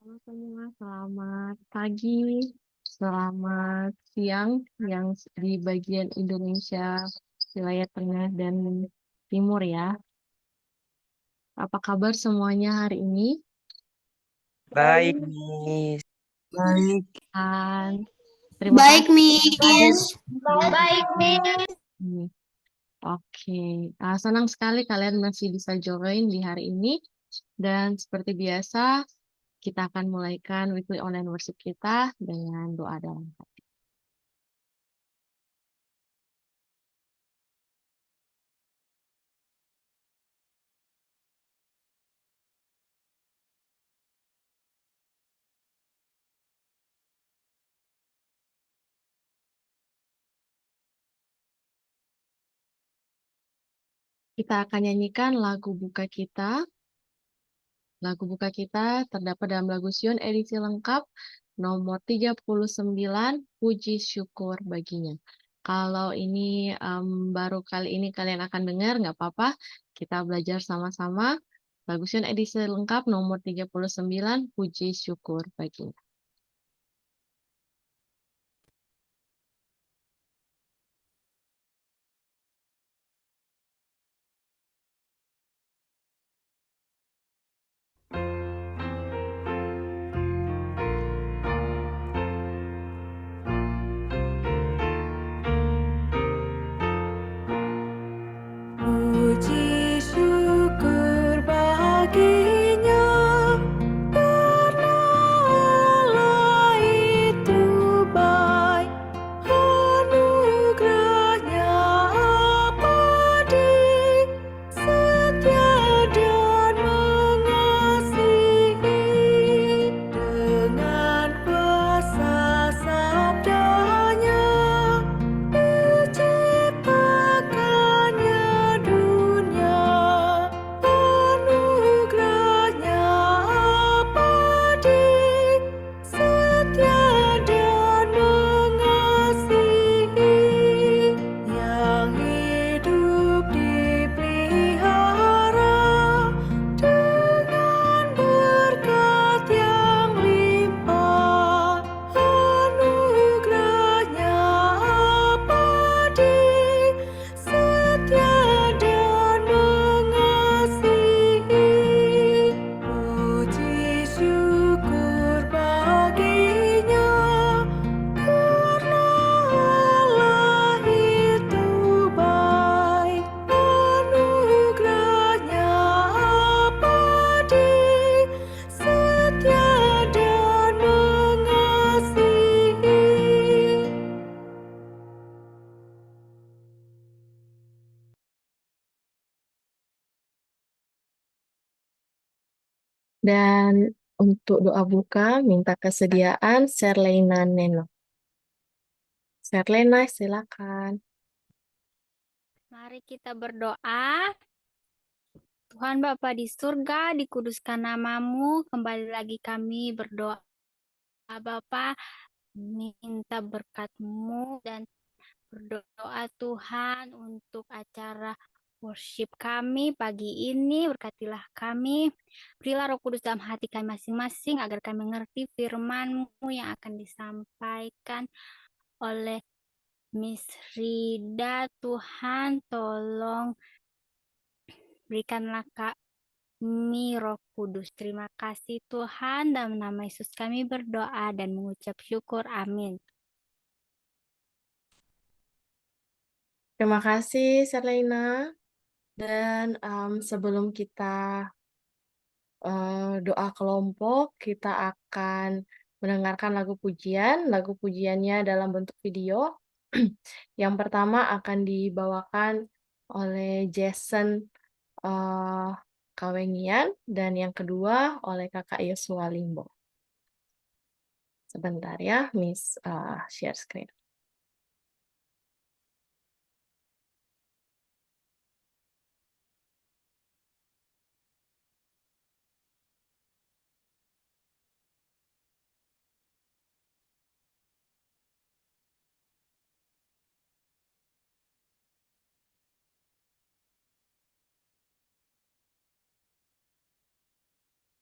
Halo semua, selamat pagi, selamat siang yang di bagian Indonesia, wilayah tengah dan timur ya. Apa kabar semuanya hari ini? Baik, Miss. Baik. Dan terima Baik, kasih sudah hadir Miss. di Baik, Miss. sini. Oke, senang sekali kalian masih bisa join di hari ini. Dan seperti biasa, kita akan mulaikan weekly online worship kita dengan doa dalam hati. Kita akan nyanyikan lagu buka kita. Lagu buka kita terdapat dalam lagu Sion edisi lengkap nomor 39, Puji Syukur Baginya. Kalau ini baru kali ini kalian akan dengar, nggak apa-apa. Kita belajar sama-sama. Lagu Sion edisi lengkap nomor 39, Puji Syukur Baginya. Puji syukur baginya, karena Allah itu baik, anugerahnya abadi, setia dan mengasihi. Dengan kuasa sabdanya, diciptakannya dunia, anugerahnya abadi, setia dan mengasihi. Yang hidup dipelihara dengan berkat yang limpah, anugerahnya abadi, setia dan mengasihi. Puji syukur baginya, karena Allah itu baik, anugerahnya abadi, setia dan mengasihi. Dan untuk doa buka, minta kesediaan Serlena Neno. Serlena, silakan. Mari kita berdoa. Tuhan Bapa di surga, dikuduskan namamu. Kembali lagi kami berdoa. Bapa, minta berkat-Mu dan berdoa Tuhan untuk acara worship kami pagi ini. Berkatilah kami. Berilah Roh Kudus dalam hati kami masing-masing agar kami mengerti firman-Mu yang akan disampaikan oleh Miss Rida. Tuhan, tolong berikanlah Roh Kudus. Terima kasih Tuhan, dalam nama Yesus kami berdoa dan mengucap syukur. Amin. Terima kasih, Serlina. Dan sebelum kita doa kelompok, kita akan mendengarkan lagu pujian. Lagu pujiannya dalam bentuk video. Yang pertama akan dibawakan oleh Jason Kawengian, dan yang kedua oleh Kakak Yosua Limbo. Sebentar ya, Miss share screen.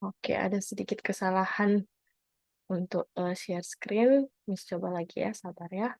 Oke, ada sedikit kesalahan untuk share screen. Miss coba lagi ya, sabar ya.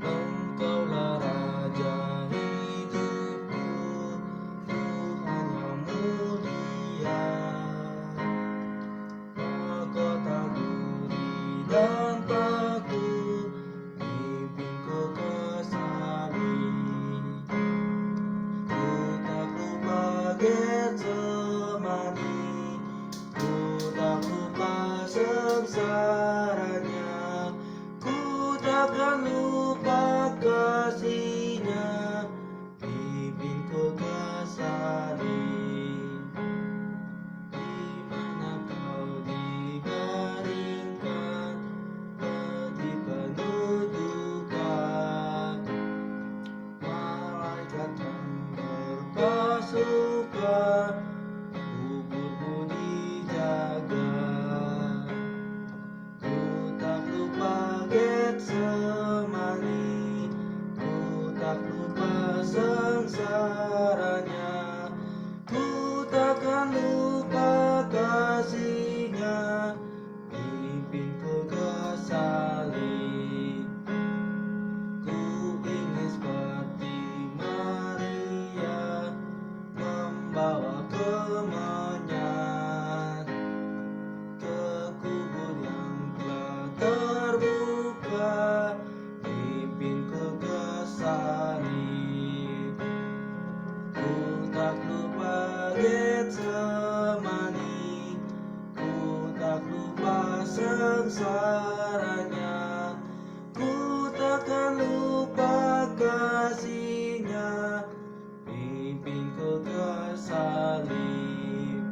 Engkaulah Raja hidupku, Tuhan yang mulia. Mahkota duri dan takut, pimpinku ke salib. Ku tak lupa Getsemani, ku tak lupa sengsaranya. Ku takkan lupa kasih-Nya, pimpinku ke salib. Di mana Kau dibaringkan, peti penuh duka. Malaikat yang berpasukan, kuburmu dijaga. Ku tak lupa Getsemani, ku tak lupa sengsaranya. Ku takkan lupa kasih-Nya, pimpinku ke salib. Ku ingin seperti Maria, membawa kemenyan ke kubur yang telah terbuka, pimpinku ke salib. Ku tak lupa Getsemani, ku tak lupa sengsaranya. Ku takkan lupa kasih-Nya, pimpinku ke salib.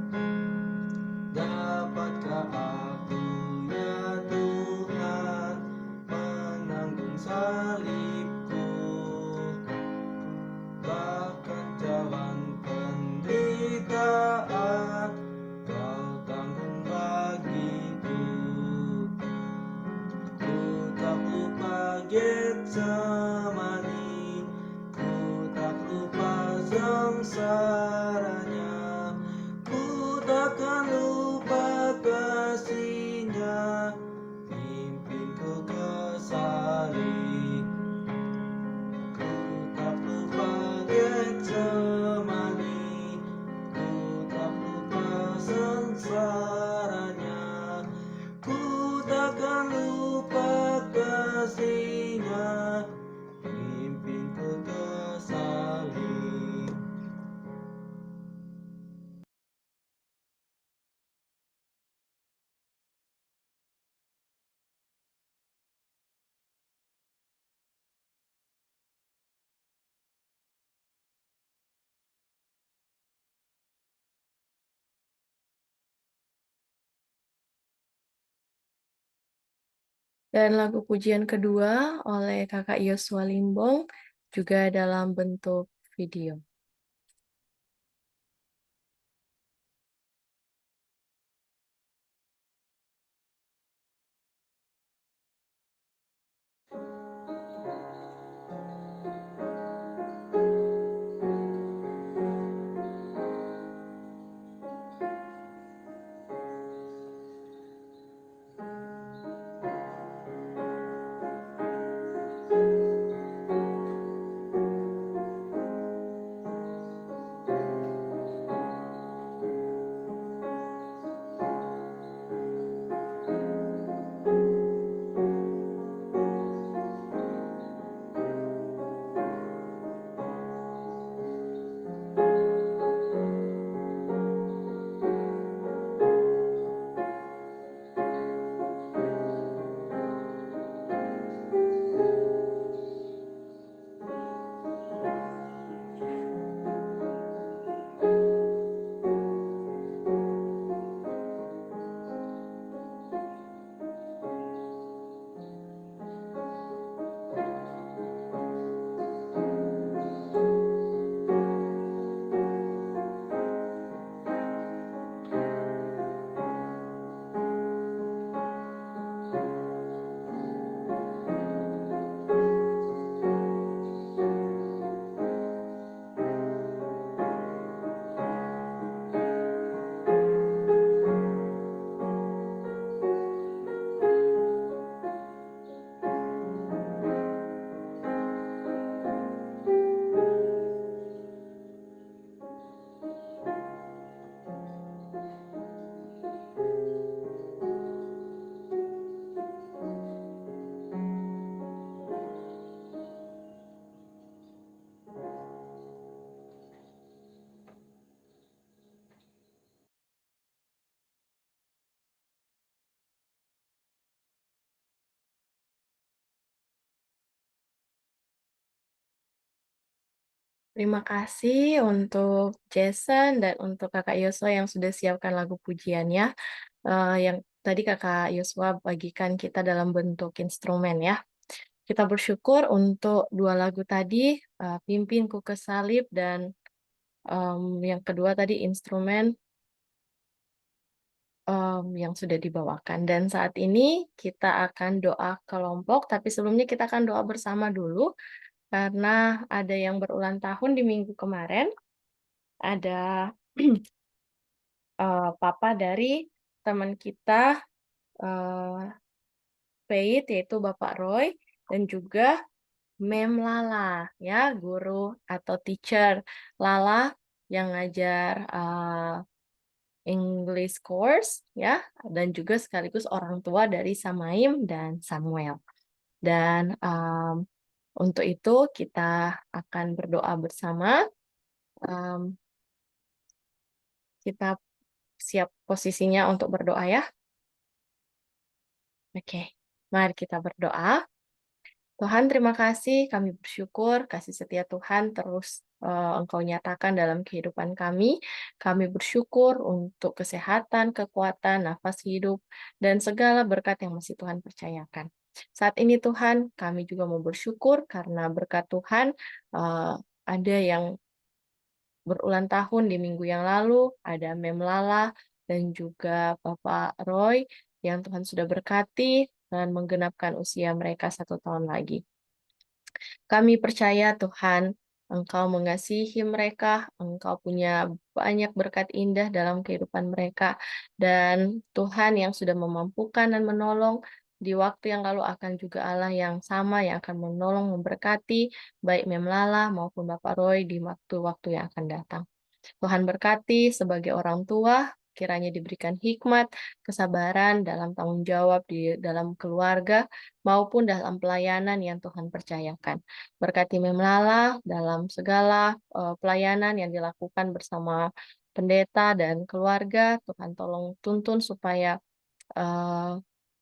Dapatkah aku ya Tuhan menanggung salibku, bahkan jalan penderitaan Kau tanggung bagiku. Ku tak lupa Getsemani, ku tak lupa sengsaranya. Ku takkan lupa kasih-Nya, pimpinku ke salib. Ku tak lupa Getsemani, ku tak lupa sengsaranya. Ku takkan lupa kasih-Nya, pimpinku ke salib. Dan lagu pujian kedua oleh Kakak Yosua Limbong, juga dalam bentuk video. Terima kasih untuk Jason dan untuk Kakak Yosua yang sudah siapkan lagu pujiannya, yang tadi Kakak Yosua bagikan kita dalam bentuk instrumen ya. Kita bersyukur untuk dua lagu tadi, Pimpinku ke Salib dan yang kedua tadi instrumen yang sudah dibawakan. Dan saat ini kita akan doa kelompok, tapi sebelumnya kita akan doa bersama dulu karena ada yang berulang tahun di minggu kemarin. Ada papa dari teman kita Faith, yaitu Bapak Roy, dan juga Mem Lala, ya, guru atau teacher Lala yang ngajar English course, ya, dan juga sekaligus orang tua dari Samaim dan Samuel. Dan untuk itu kita akan berdoa bersama. Kita siap posisinya untuk berdoa ya. Oke, mari kita berdoa. Tuhan, terima kasih. Kami bersyukur kasih setia Tuhan terus Engkau nyatakan dalam kehidupan kami. Kami bersyukur untuk kesehatan, kekuatan, nafas hidup, dan segala berkat yang masih Tuhan percayakan. Saat ini Tuhan, kami juga mau bersyukur karena berkat Tuhan ada yang berulang tahun di minggu yang lalu, ada Mem Lala dan juga Bapak Roy yang Tuhan sudah berkati dan menggenapkan usia mereka 1 tahun lagi. Kami percaya Tuhan, Engkau mengasihi mereka, Engkau punya banyak berkat indah dalam kehidupan mereka, dan Tuhan yang sudah memampukan dan menolong di waktu yang lalu akan juga Allah yang sama yang akan menolong memberkati baik Mem Lala maupun Bapak Roy di waktu-waktu yang akan datang. Tuhan berkati sebagai orang tua, kiranya diberikan hikmat, kesabaran dalam tanggung jawab di dalam keluarga maupun dalam pelayanan yang Tuhan percayakan. Berkati Mem Lala dalam segala pelayanan yang dilakukan bersama pendeta dan keluarga. Tuhan tolong tuntun supaya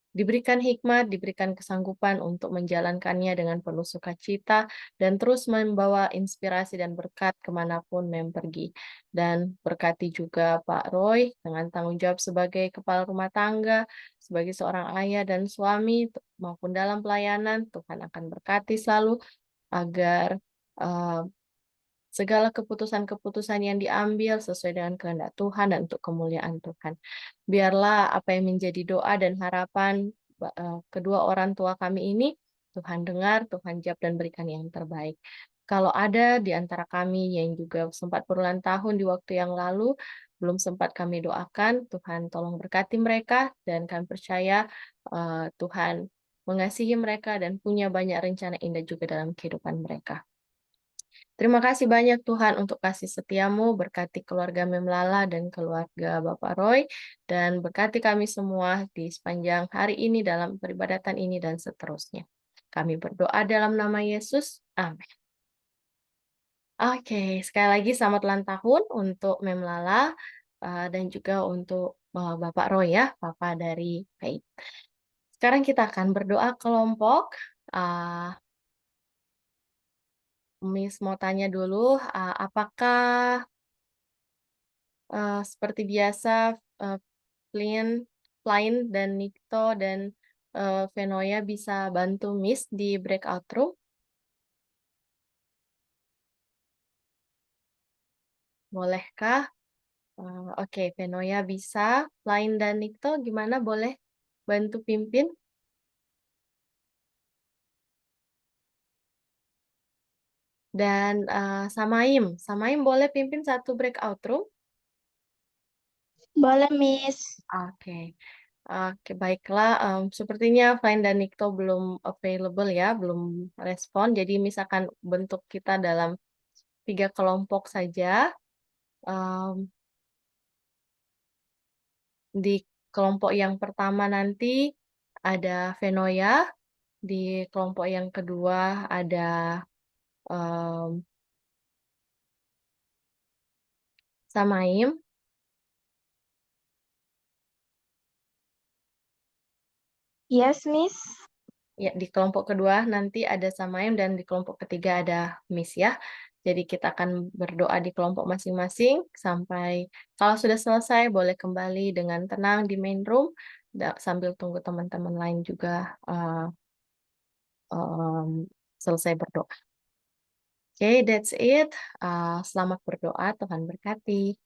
diberikan hikmat, diberikan kesanggupan untuk menjalankannya dengan penuh sukacita, dan terus membawa inspirasi dan berkat kemanapun Mem pergi. Dan berkati juga Pak Roy dengan tanggung jawab sebagai kepala rumah tangga, sebagai seorang ayah dan suami, maupun dalam pelayanan, Tuhan akan berkati selalu agar eh, segala keputusan-keputusan yang diambil sesuai dengan kehendak Tuhan dan untuk kemuliaan Tuhan. Biarlah apa yang menjadi doa dan harapan kedua orang tua kami ini, Tuhan dengar, Tuhan jawab dan berikan yang terbaik. Kalau ada di antara kami yang juga sempat berulang tahun di waktu yang lalu, belum sempat kami doakan, Tuhan tolong berkati mereka, dan kami percaya Tuhan mengasihi mereka dan punya banyak rencana indah juga dalam kehidupan mereka. Terima kasih banyak Tuhan untuk kasih setiamu, berkati keluarga Mem Lala dan keluarga Bapak Roy, dan berkati kami semua di sepanjang hari ini dalam peribadatan ini dan seterusnya. Kami berdoa dalam nama Yesus. Amin. Oke, sekali lagi selamat ulang tahun untuk Mem Lala dan juga untuk Bapak Roy ya, Papa dari Faith. Sekarang kita akan berdoa kelompok. Miss mau tanya dulu, apakah seperti biasa Flynn dan Nikto dan Venoya bisa bantu Miss di breakout room? Bolehkah? Oke, Venoya bisa. Flynn dan Nikto gimana? Boleh bantu pimpin? Dan Samaim boleh pimpin satu breakout room? Boleh, Miss. Oke. Oke, baiklah. Sepertinya Fine dan Nikto belum available ya, belum respon. Jadi misalkan bentuk kita dalam 3 kelompok saja. Di kelompok yang pertama nanti ada Venoya, di kelompok yang kedua ada Samaim, Yes, Miss. ya di kelompok kedua nanti ada Samaim dan di kelompok ketiga ada Miss ya. Jadi kita akan berdoa di kelompok masing-masing sampai kalau sudah selesai boleh kembali dengan tenang di main room sambil tunggu teman-teman lain juga selesai berdoa. Oke, that's it. Selamat berdoa, Tuhan berkati.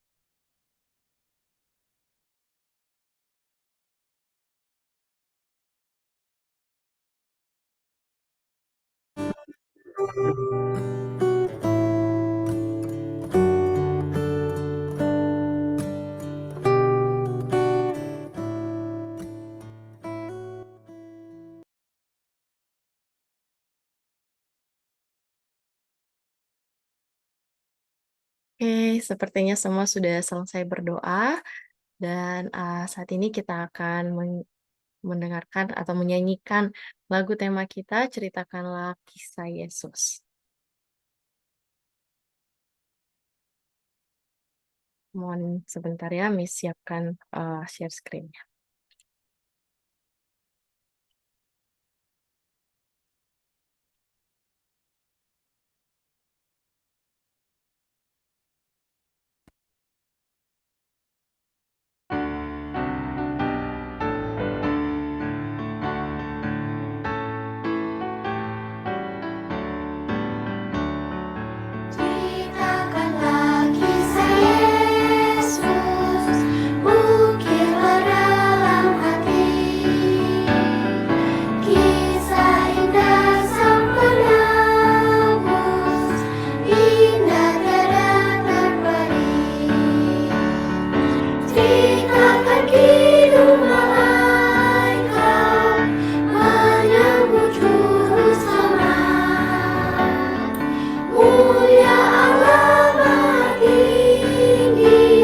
Oke, sepertinya semua sudah selesai berdoa dan saat ini kita akan mendengarkan atau menyanyikan lagu tema kita, Ceritakanlah Kisah Yesus. Mohon sebentar ya, Miss siapkan share screen-nya. Ceritakanlah kisah Yesus, ukirlah dalam hati, kisah indah Sang Penebus, indah tiada terperi. Ceritakan kidung malaikat menyambut juru selamat. Mulia Allah Maha Tinggi,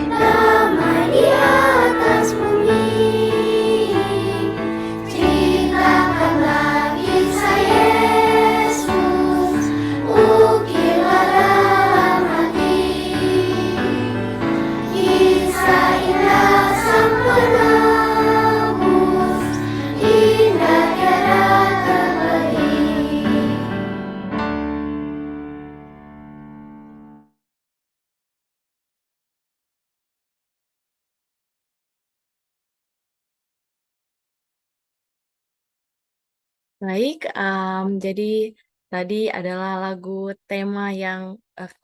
damai di atas bumi. Ceritakanlah kisah Yesus, ukirlah dalam hati, kisah indah Sang Penebus, indah tiada terperi. Baik, jadi tadi adalah lagu tema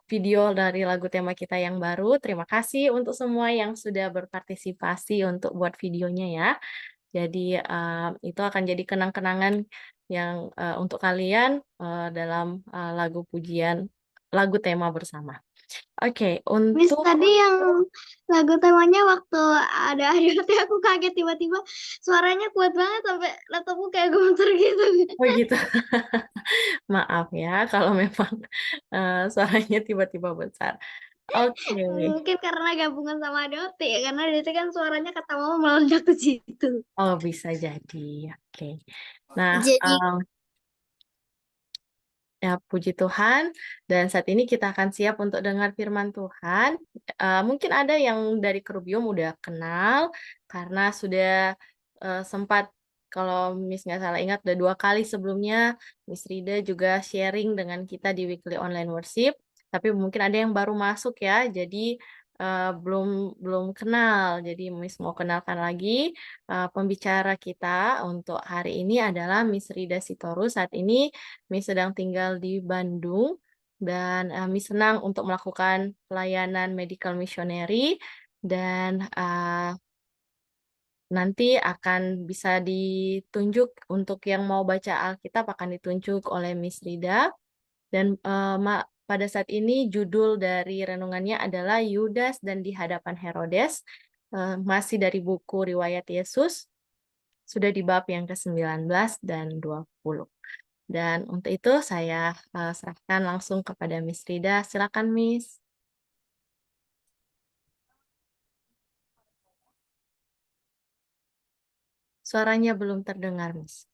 video dari lagu tema kita yang baru. Terima kasih untuk semua yang sudah berpartisipasi untuk buat videonya ya. Jadi itu akan jadi kenang-kenangan yang untuk kalian dalam lagu tema bersama. Oke, Miss, untuk tadi yang lagu temanya waktu ada ADHD aku kaget tiba-tiba suaranya kuat banget sampai laptopku kayak gemeter gitu. oh gitu. Maaf ya kalau memang suaranya tiba-tiba besar. Oke. Mungkin karena gabungan sama ADHD ya, karena ADHD kan suaranya kata mama meledak ke situ. Oh, bisa jadi. Oke. Nah, Jadi ya, puji Tuhan. Dan saat ini kita akan siap untuk dengar firman Tuhan. Mungkin ada yang dari Kerubium udah kenal karena sudah sempat, kalau Miss nggak salah ingat, udah 2 kali sebelumnya Miss Rida juga sharing dengan kita di Weekly Online Worship. Tapi mungkin ada yang baru masuk ya, jadi belum belum kenal. Jadi Miss mau kenalkan lagi. Pembicara kita untuk hari ini adalah Miss Rida Sitorus. Saat ini Miss sedang tinggal di Bandung dan Miss senang untuk melakukan pelayanan medical missionary dan nanti akan bisa ditunjuk untuk yang mau baca Alkitab akan ditunjuk oleh Miss Rida dan pada saat ini judul dari renungannya adalah Yudas dan di hadapan Herodes, masih dari buku Riwayat Yesus, sudah di bab yang ke-19 dan 20. Dan untuk itu saya serahkan langsung kepada Miss Rida. Silakan Miss. Suaranya belum terdengar, Miss.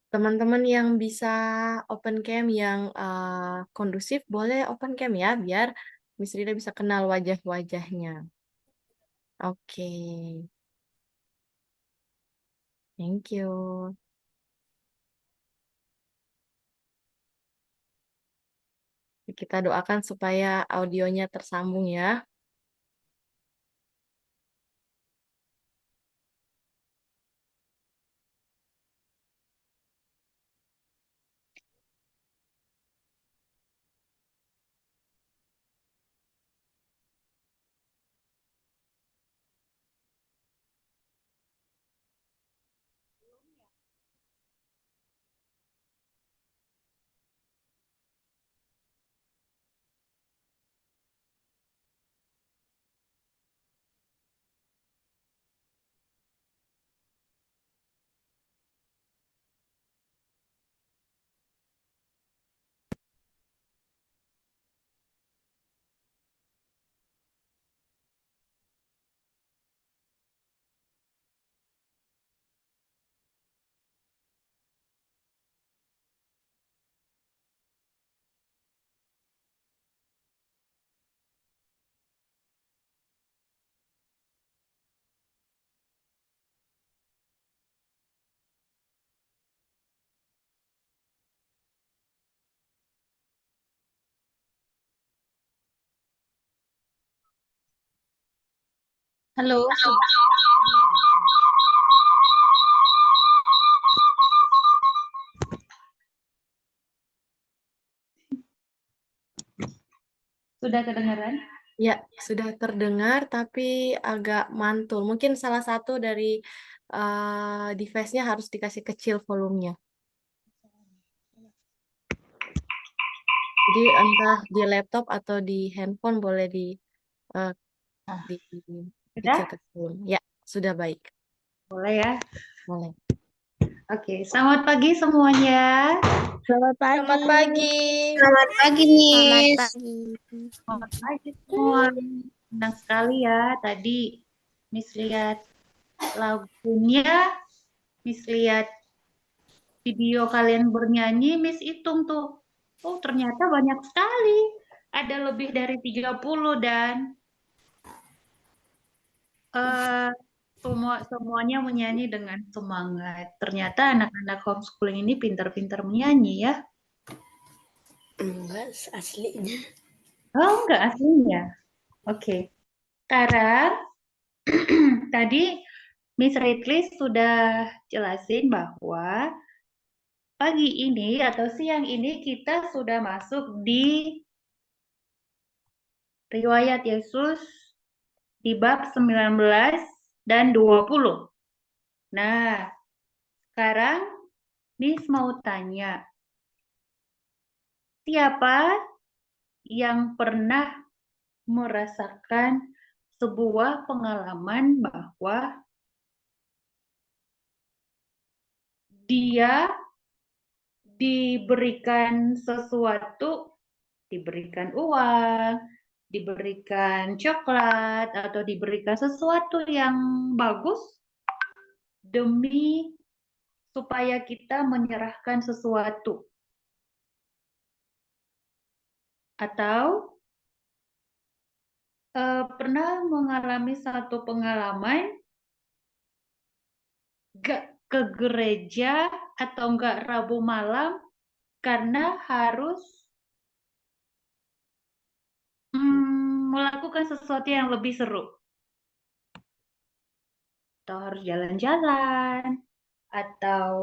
Teman-teman yang bisa open cam yang kondusif boleh open cam ya, biar Miss Rida bisa kenal wajah-wajahnya. Oke, thank you. Kita doakan supaya audionya tersambung ya. Halo, sudah kedengaran? Ya, sudah terdengar tapi agak mantul. Mungkin salah satu dari device-nya harus dikasih kecil volumenya. Jadi entah di laptop atau di handphone boleh Sudah? dikecilkan volume. Ya, sudah baik. Boleh ya? Boleh. Oke, selamat pagi semuanya. Selamat pagi. Selamat pagi. Selamat pagi, Miss. Selamat pagi semua. Senang sekali ya tadi Miss lihat lagunya, Miss lihat video kalian bernyanyi, Miss hitung tuh. Oh, ternyata banyak sekali. Ada lebih dari 30 dan semuanya menyanyi dengan semangat. Ternyata anak-anak homeschooling ini pintar-pintar menyanyi ya. Enggak, aslinya. Oh, enggak aslinya. Oke. Sekarang tadi Miss Ritlis sudah jelasin bahwa pagi ini atau siang ini kita sudah masuk di riwayat Yesus di bab 19 dan 20. Nah, sekarang Miss mau tanya, siapa yang pernah merasakan sebuah pengalaman bahwa dia diberikan sesuatu, diberikan uang, diberikan coklat, atau diberikan sesuatu yang bagus demi supaya kita menyerahkan sesuatu. Atau pernah mengalami satu pengalaman gak ke gereja atau enggak Rabu malam karena harus melakukan sesuatu yang lebih seru. Atau harus jalan-jalan, atau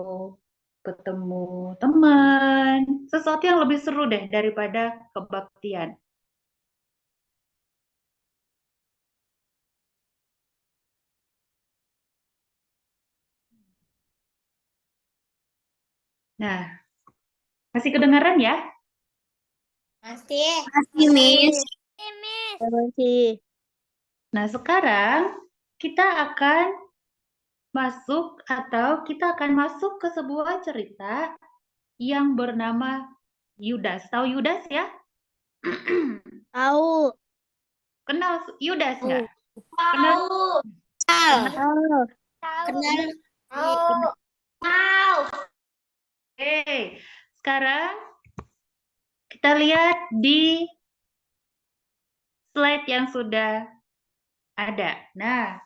ketemu teman, sesuatu yang lebih seru deh daripada kebaktian. Nah, masih kedengaran ya? Masih. Masih, Miss. Masih. Nah, sekarang kita akan masuk ke sebuah cerita yang bernama Yudas. Tahu Yudas ya? Tahu. Kenal Yudas nggak? Tahu. Kenal? Tahu. Kenal. Tahu. Sekarang kita lihat di slide yang sudah ada. Nah,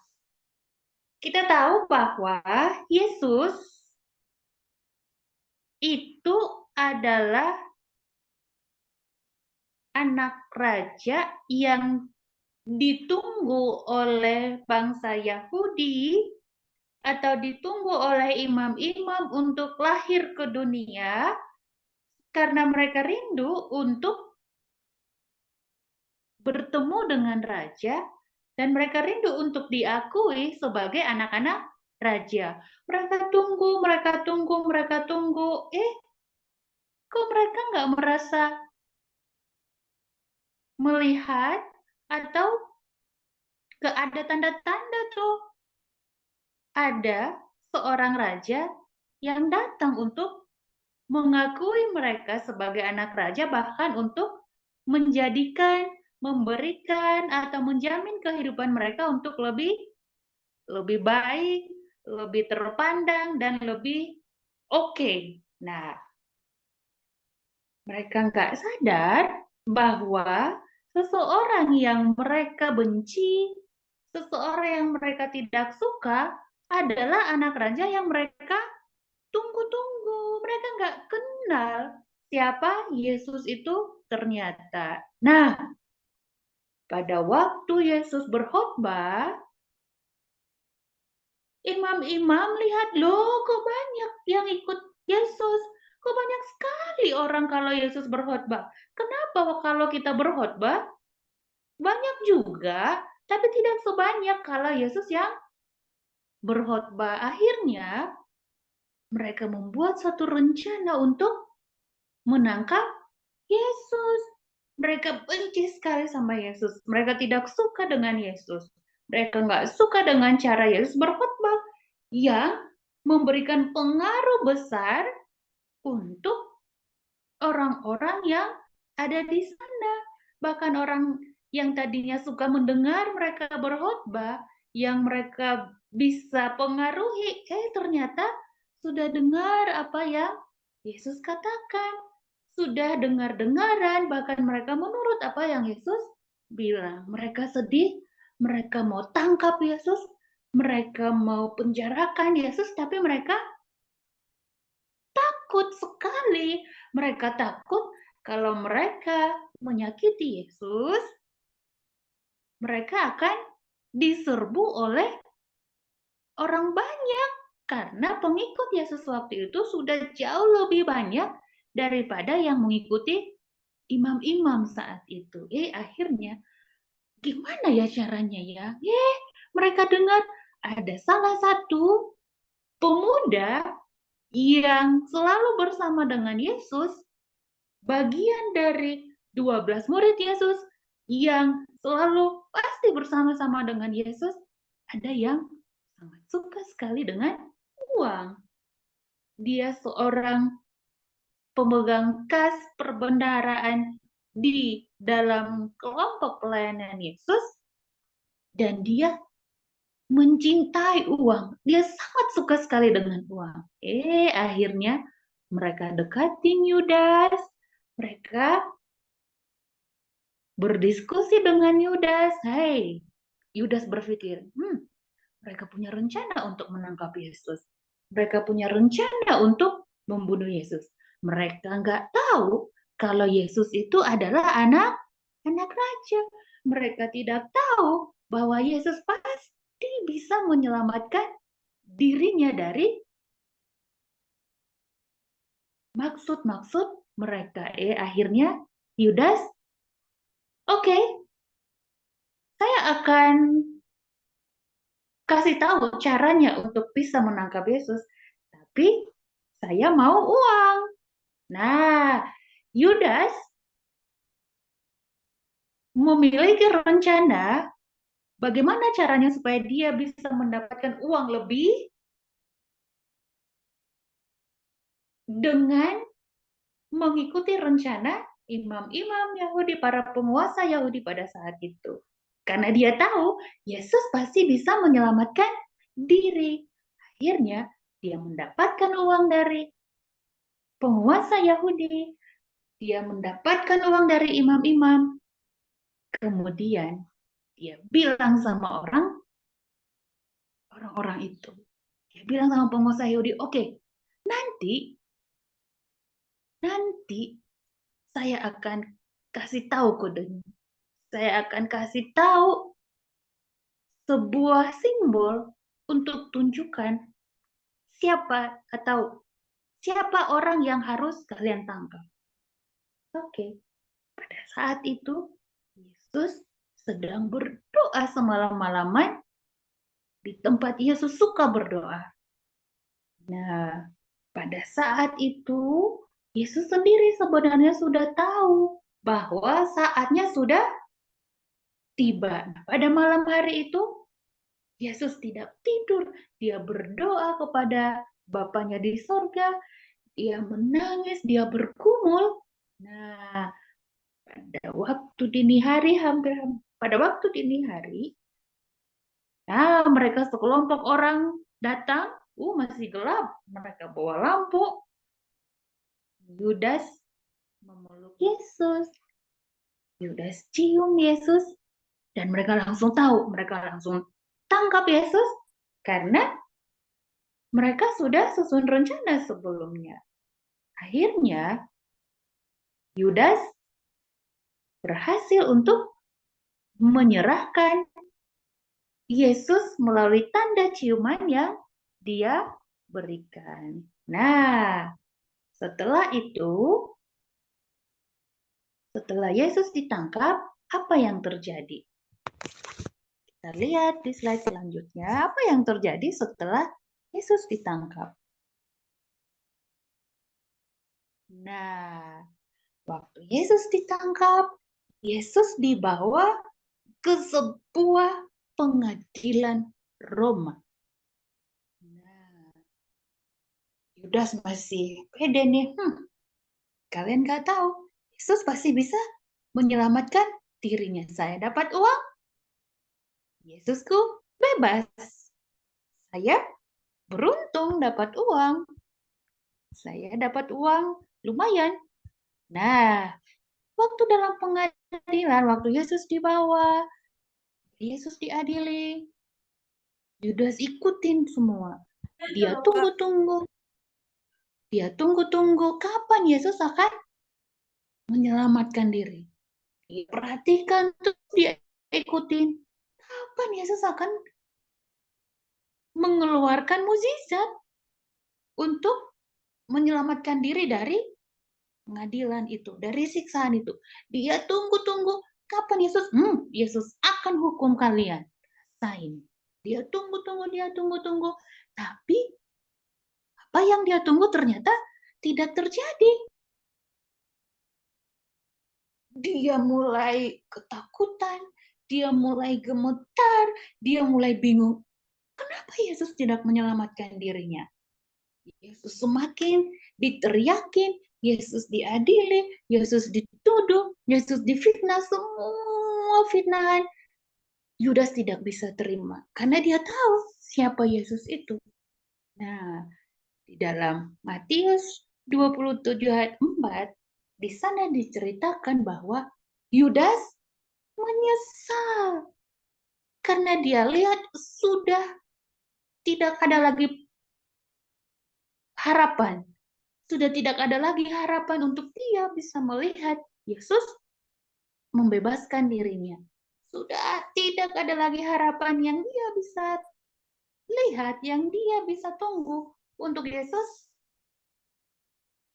kita tahu bahwa Yesus itu adalah anak raja yang ditunggu oleh bangsa Yahudi atau ditunggu oleh imam-imam untuk lahir ke dunia karena mereka rindu untuk bertemu dengan raja dan mereka rindu untuk diakui sebagai anak-anak raja. Mereka tunggu, mereka tunggu, mereka tunggu. Kok mereka nggak merasa melihat atau nggak ada tanda-tanda tuh? Ada seorang raja yang datang untuk mengakui mereka sebagai anak raja, bahkan untuk menjadikan, memberikan, atau menjamin kehidupan mereka untuk lebih baik, lebih terpandang, dan lebih oke. Nah, mereka nggak sadar bahwa seseorang yang mereka benci, seseorang yang mereka tidak suka, adalah anak raja yang mereka tunggu-tunggu. Mereka nggak kenal siapa Yesus itu ternyata. Nah, pada waktu Yesus berkhotbah, imam-imam lihat, loh kok banyak yang ikut Yesus. Kok banyak sekali orang kalau Yesus berkhotbah. Kenapa kalau kita berkhotbah? Banyak juga, tapi tidak sebanyak kalau Yesus yang berkhotbah. Akhirnya, mereka membuat satu rencana untuk menangkap Yesus. Mereka benci sekali sama Yesus. Mereka tidak suka dengan Yesus. Mereka nggak suka dengan cara Yesus berkhotbah yang memberikan pengaruh besar untuk orang-orang yang ada di sana. Bahkan orang yang tadinya suka mendengar mereka berkhotbah, yang mereka bisa pengaruhi, ternyata sudah dengar apa yang Yesus katakan. Sudah dengar-dengaran, bahkan mereka menurut apa yang Yesus bilang. Mereka sedih, mereka mau tangkap Yesus, mereka mau penjarakan Yesus, tapi mereka takut sekali. Mereka takut kalau mereka menyakiti Yesus, mereka akan diserbu oleh orang banyak. Karena pengikut Yesus waktu itu sudah jauh lebih banyak daripada yang mengikuti imam-imam saat itu. Akhirnya gimana ya caranya ya? Mereka dengar ada salah satu pemuda yang selalu bersama dengan Yesus, bagian dari 12 murid Yesus yang selalu pasti bersama-sama dengan Yesus, ada yang sangat suka sekali dengan uang. Dia seorang pemegang kas perbendaharaan di dalam kelompok pelayanan Yesus, dan dia mencintai uang. Dia sangat suka sekali dengan uang. Akhirnya mereka dekatin Yudas. Mereka berdiskusi dengan Yudas. Yudas berpikir, mereka punya rencana untuk menangkap Yesus. Mereka punya rencana untuk membunuh Yesus. Mereka nggak tahu kalau Yesus itu adalah anak raja. Mereka tidak tahu bahwa Yesus pasti bisa menyelamatkan dirinya dari maksud-maksud mereka. Akhirnya Yudas, oke, saya akan kasih tahu caranya untuk bisa menangkap Yesus, tapi saya mau uang. Nah, Yudas memiliki rencana bagaimana caranya supaya dia bisa mendapatkan uang lebih dengan mengikuti rencana imam-imam Yahudi, para penguasa Yahudi pada saat itu. Karena dia tahu Yesus pasti bisa menyelamatkan diri. Akhirnya dia mendapatkan uang dari penguasa Yahudi. Dia mendapatkan uang dari imam-imam. Kemudian dia bilang sama orang-orang itu. Dia bilang sama penguasa Yahudi, oke, nanti saya akan kasih tahu kodenya. Saya akan kasih tahu sebuah simbol untuk tunjukkan siapa orang yang harus kalian tangkap. Oke, pada saat itu Yesus sedang berdoa semalam-malaman di tempat Yesus suka berdoa. Nah, pada saat itu Yesus sendiri sebenarnya sudah tahu bahwa saatnya sudah tiba. Nah, pada malam hari itu Yesus tidak tidur, dia berdoa kepada Bapanya di sorga, dia menangis, dia bergumul. Nah, pada waktu dini hari, nah mereka sekelompok orang datang, masih gelap, mereka bawa lampu. Yudas memeluk Yesus, Yudas cium Yesus, dan mereka langsung tahu, mereka langsung tangkap Yesus karena mereka sudah susun rencana sebelumnya. Akhirnya Yudas berhasil untuk menyerahkan Yesus melalui tanda ciuman yang dia berikan. Nah, setelah itu, setelah Yesus ditangkap, apa yang terjadi? Kita lihat di slide selanjutnya, apa yang terjadi setelah Yesus ditangkap. Nah, waktu Yesus ditangkap, Yesus dibawa ke sebuah pengadilan Roma. Nah, Yudas masih pede nih. Kalian nggak tahu, Yesus pasti bisa menyelamatkan dirinya. Saya dapat uang, Yesusku bebas. Saya beruntung dapat uang. Saya dapat uang lumayan. Nah, waktu dalam pengadilan, waktu Yesus dibawa, Yesus diadili, Yudas ikutin semua. Dia tunggu-tunggu. Dia tunggu-tunggu kapan Yesus akan menyelamatkan diri. Dia perhatikan, terus dia ikutin. Kapan Yesus akan mengeluarkan mukjizat untuk menyelamatkan diri dari pengadilan itu, dari siksaan itu. Dia tunggu-tunggu kapan Yesus akan hukum kalian. Rasain. Dia tunggu-tunggu. Tapi apa yang dia tunggu ternyata tidak terjadi. Dia mulai ketakutan, dia mulai gemetar, dia mulai bingung. Kenapa Yesus tidak menyelamatkan dirinya? Yesus semakin diteriakin, Yesus diadili, Yesus dituduh, Yesus difitnah, semua fitnahan. Yudas tidak bisa terima karena dia tahu siapa Yesus itu. Nah, di dalam Matius 27 ayat 4, di sana diceritakan bahwa Yudas menyesal karena dia lihat sudah tidak ada lagi harapan. Sudah tidak ada lagi harapan untuk dia bisa melihat Yesus membebaskan dirinya. Sudah tidak ada lagi harapan yang dia bisa lihat, yang dia bisa tunggu untuk Yesus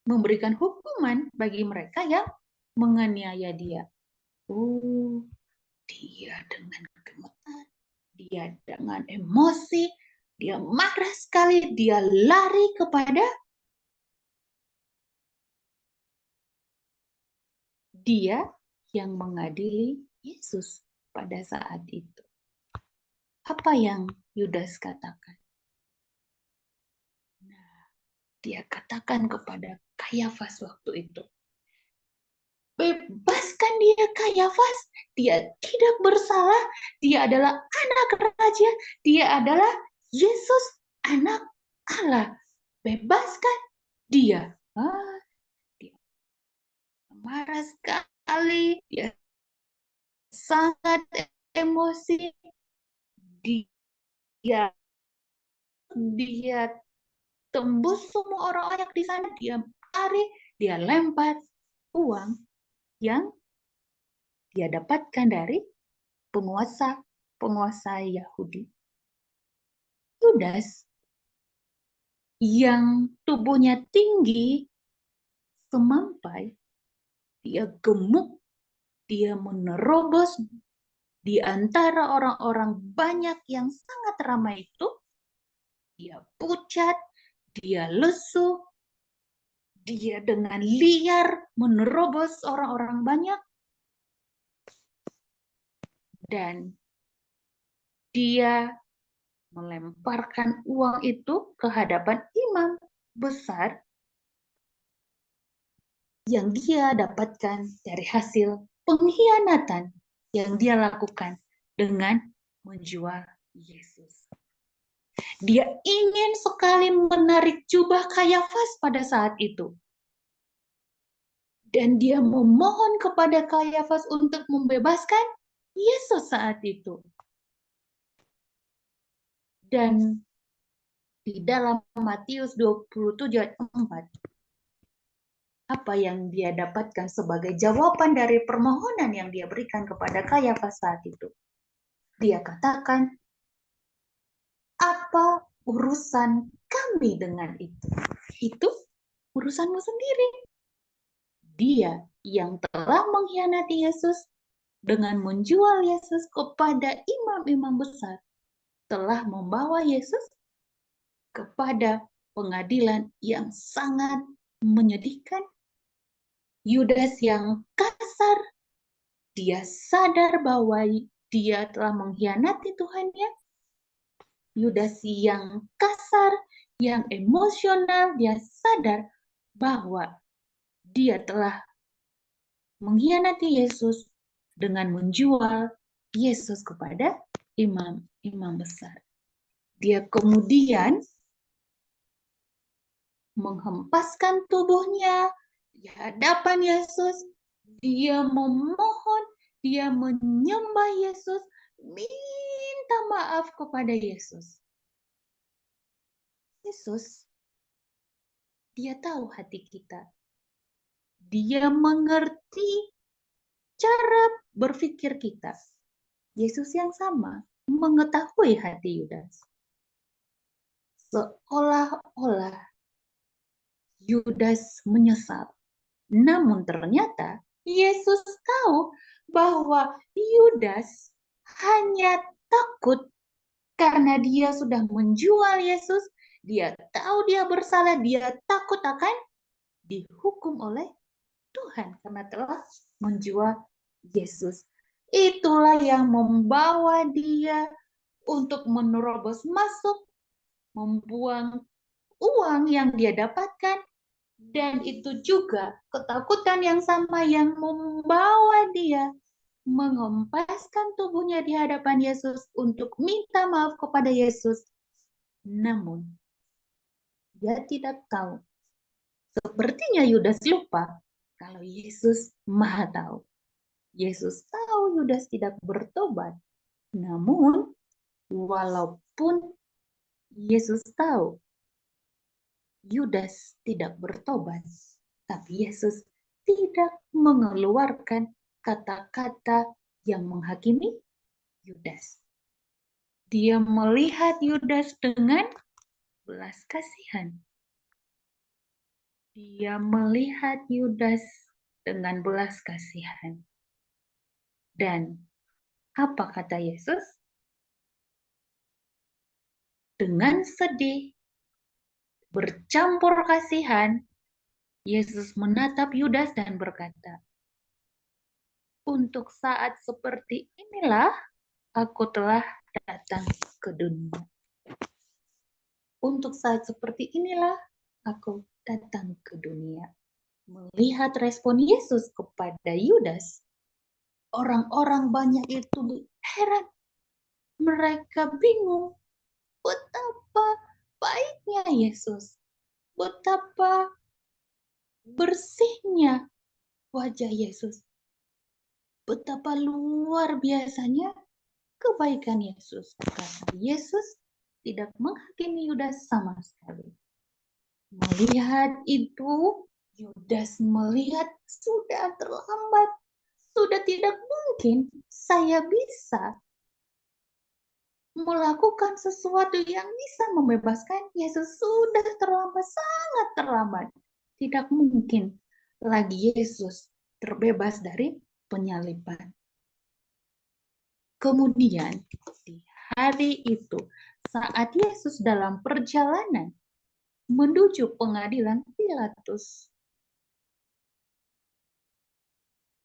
memberikan hukuman bagi mereka yang menganiaya dia. Dia dengan gemetar, dia dengan emosi, dia marah sekali, dia lari kepada dia yang mengadili Yesus pada saat itu. Apa yang Yudas katakan? Nah, dia katakan kepada Kayafas waktu itu, bebaskan dia Kayafas, dia tidak bersalah, dia adalah anak raja, dia adalah Yesus anak Allah, bebaskan dia. Dia marah sekali, dia sangat emosi, dia tembus semua orang banyak di sana, dia lari, dia lempar uang yang dia dapatkan dari penguasa Yahudi. Yudas yang tubuhnya tinggi, semampai, dia gemuk, dia menerobos di antara orang-orang banyak yang sangat ramai itu. Dia pucat, dia lesu, dia dengan liar menerobos orang-orang banyak, dan dia melemparkan uang itu ke hadapan imam besar yang dia dapatkan dari hasil pengkhianatan yang dia lakukan dengan menjual Yesus. Dia ingin sekali menarik jubah Kayafas pada saat itu. Dan dia memohon kepada Kayafas untuk membebaskan Yesus saat itu. Dan di dalam Matius 27 ayat 4, apa yang dia dapatkan sebagai jawaban dari permohonan yang dia berikan kepada Kayafas saat itu? Dia katakan, apa urusan kami dengan itu? Itu urusanmu sendiri. Dia yang telah mengkhianati Yesus dengan menjual Yesus kepada imam-imam besar telah membawa Yesus kepada pengadilan yang sangat menyedihkan. Yudas yang kasar, dia sadar bahwa dia telah mengkhianati Tuhannya. Yudas yang kasar, yang emosional, dia sadar bahwa dia telah mengkhianati Yesus dengan menjual Yesus kepada imam-imam besar. Dia kemudian menghempaskan tubuhnya di hadapan Yesus. Dia memohon, dia menyembah Yesus, minta maaf kepada Yesus. Yesus, dia tahu hati kita. Dia mengerti cara berpikir kita. Yesus yang sama mengetahui hati Yudas. Seolah-olah Yudas menyesal. Namun ternyata Yesus tahu bahwa Yudas hanya takut karena dia sudah menjual Yesus. Dia tahu dia bersalah, dia takut akan dihukum oleh Tuhan karena telah menjual Yesus. Itulah yang membawa dia untuk menerobos masuk, membuang uang yang dia dapatkan, dan itu juga ketakutan yang sama yang membawa dia mengempaskan tubuhnya di hadapan Yesus untuk minta maaf kepada Yesus. Namun, dia tidak tahu. Sepertinya Yudas lupa kalau Yesus Maha tahu. Yesus tahu Yudas tidak bertobat. Namun, walaupun Yesus tahu Yudas tidak bertobat, tapi Yesus tidak mengeluarkan kata-kata yang menghakimi Yudas. Dia melihat Yudas dengan belas kasihan. Dia melihat Yudas dengan belas kasihan. Dan apa kata Yesus? Dengan sedih, bercampur kasihan, Yesus menatap Yudas dan berkata, untuk saat seperti inilah aku telah datang ke dunia. Untuk saat seperti inilah aku datang ke dunia. Melihat respon Yesus kepada Yudas, orang-orang banyak itu heran. Mereka bingung betapa baiknya Yesus, betapa bersihnya wajah Yesus. Betapa luar biasanya kebaikan Yesus. Karena Yesus tidak menghakimi Yudas sama sekali. Melihat itu, Yudas melihat sudah terlambat. Sudah tidak mungkin saya bisa melakukan sesuatu yang bisa membebaskan Yesus. Sudah terlambat, sangat terlambat. Tidak mungkin lagi Yesus terbebas dari penyaliban. Kemudian di hari itu, saat Yesus dalam perjalanan menuju pengadilan Pilatus,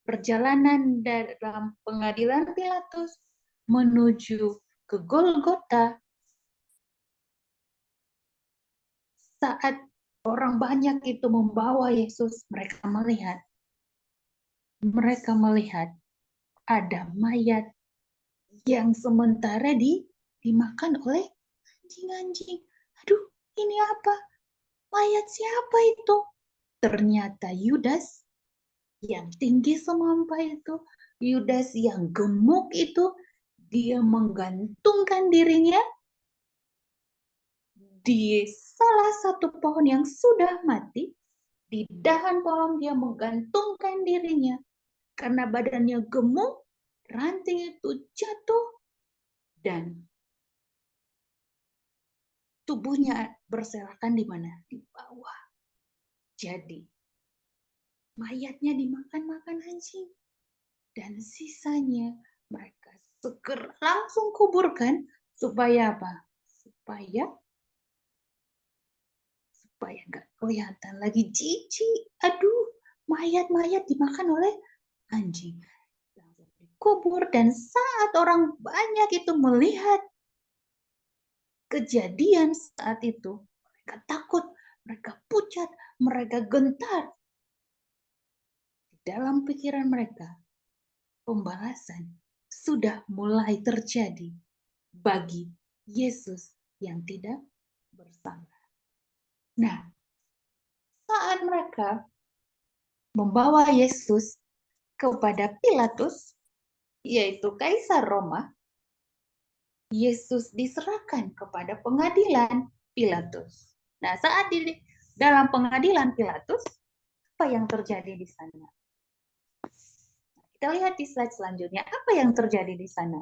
perjalanan dalam pengadilan Pilatus menuju ke Golgota, saat orang banyak itu membawa Yesus, mereka melihat ada mayat yang sementara dimakan oleh anjing-anjing. Aduh, ini apa? Mayat siapa itu? Ternyata Yudas yang tinggi semampai itu, Yudas yang gemuk itu, dia menggantungkan dirinya di salah satu pohon yang sudah mati. Di dahan pohon dia menggantungkan dirinya. Karena badannya gemuk, ranting itu jatuh dan tubuhnya berserakan di mana? Di bawah. Jadi, mayatnya dimakan-makan anjing. Dan sisanya mereka segera langsung kuburkan. Supaya apa? Supaya nggak kelihatan lagi jijik. Aduh, mayat-mayat dimakan oleh anjing. Langsung dikubur, dan saat orang banyak itu melihat kejadian saat itu, mereka takut, mereka pucat, mereka gentar. Di dalam pikiran mereka, pembalasan sudah mulai terjadi bagi Yesus yang tidak bersalah. Nah, saat mereka membawa Yesus kepada Pilatus, yaitu Kaisar Roma, Yesus diserahkan kepada pengadilan Pilatus. Nah, saat di dalam pengadilan Pilatus, apa yang terjadi di sana? Kita lihat di slide selanjutnya, apa yang terjadi di sana?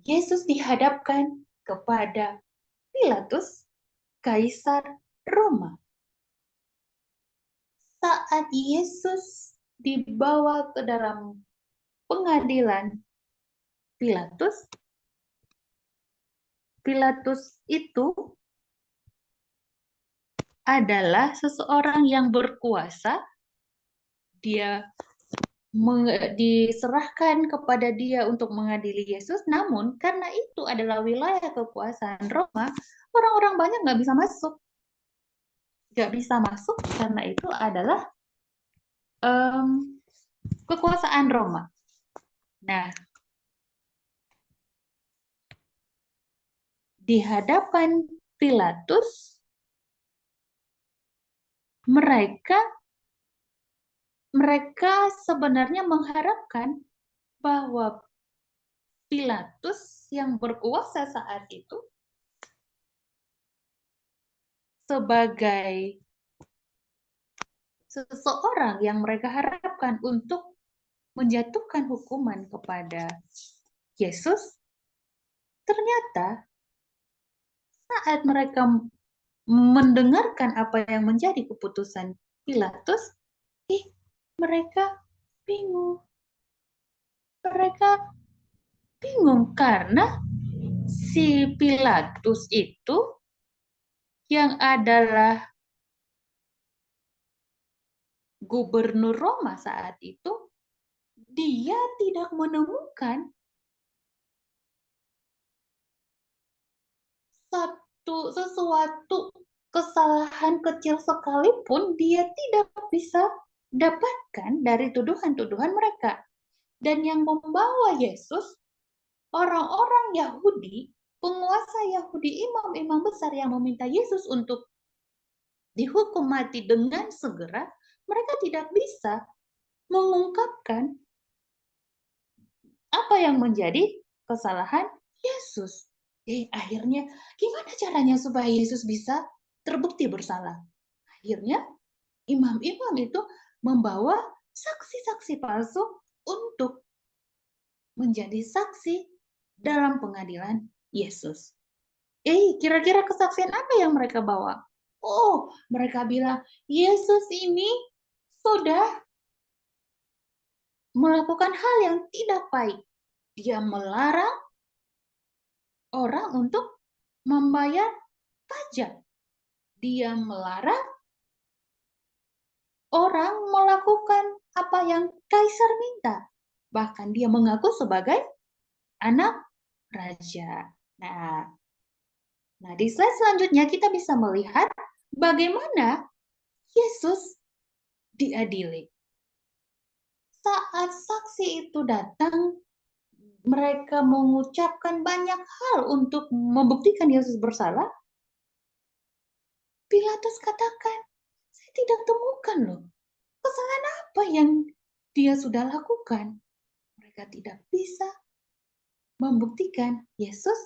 Yesus dihadapkan kepada Pilatus, Kaisar Roma. Saat Yesus dibawa ke dalam pengadilan Pilatus, Pilatus itu adalah seseorang yang berkuasa. Dia diserahkan kepada dia untuk mengadili Yesus, namun karena itu adalah wilayah kekuasaan Roma, orang-orang banyak nggak bisa masuk. Nggak bisa masuk karena itu adalah kekuasaan Roma. Nah, di hadapan Pilatus, mereka sebenarnya mengharapkan bahwa Pilatus yang berkuasa saat itu sebagai seseorang yang mereka harapkan untuk menjatuhkan hukuman kepada Yesus, ternyata saat mereka mendengarkan apa yang menjadi keputusan Pilatus, mereka bingung. Mereka bingung karena si Pilatus itu yang adalah gubernur Roma saat itu, dia tidak menemukan sesuatu kesalahan kecil sekalipun dia tidak bisa dapatkan dari tuduhan-tuduhan mereka. Dan yang membawa Yesus, orang-orang Yahudi, penguasa Yahudi, imam-imam besar yang meminta Yesus untuk dihukum mati dengan segera, mereka tidak bisa mengungkapkan apa yang menjadi kesalahan Yesus. Akhirnya gimana caranya supaya Yesus bisa terbukti bersalah? Akhirnya imam-imam itu membawa saksi-saksi palsu untuk menjadi saksi dalam pengadilan Yesus. Kira-kira kesaksian apa yang mereka bawa? Oh, mereka bilang, Yesus ini sudah melakukan hal yang tidak baik. Dia melarang orang untuk membayar pajak. Dia melarang orang melakukan apa yang kaisar minta. Bahkan dia mengaku sebagai anak raja. Nah, di slide selanjutnya kita bisa melihat bagaimana Yesus diadili. Saat saksi itu datang, mereka mengucapkan banyak hal untuk membuktikan Yesus bersalah. Pilatus katakan, saya tidak temukan loh kesalahan apa yang dia sudah lakukan. Mereka tidak bisa membuktikan Yesus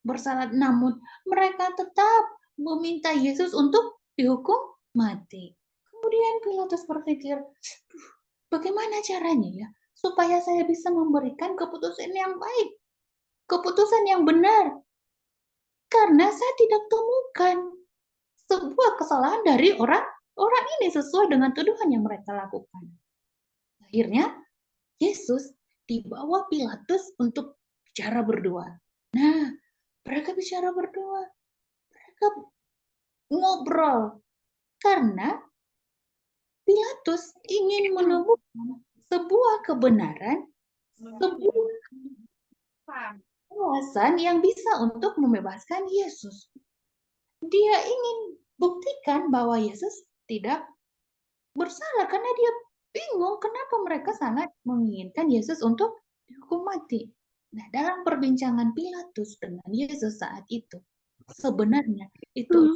bersalah, namun mereka tetap meminta Yesus untuk dihukum mati. Kemudian Pilatus berpikir, bagaimana caranya ya supaya saya bisa memberikan keputusan yang baik, keputusan yang benar, karena saya tidak temukan sebuah kesalahan dari orang ini sesuai dengan tuduhan yang mereka lakukan. Akhirnya Yesus dibawa Pilatus untuk bicara berdua. Nah, mereka bicara berdua. Mereka ngobrol. Karena Pilatus ingin menemukan sebuah kebenaran, sebuah alasan yang bisa untuk membebaskan Yesus. Dia ingin buktikan bahwa Yesus tidak bersalah karena dia bingung kenapa mereka sangat menginginkan Yesus untuk dihukum mati. Nah, dalam perbincangan Pilatus dengan Yesus saat itu, sebenarnya itu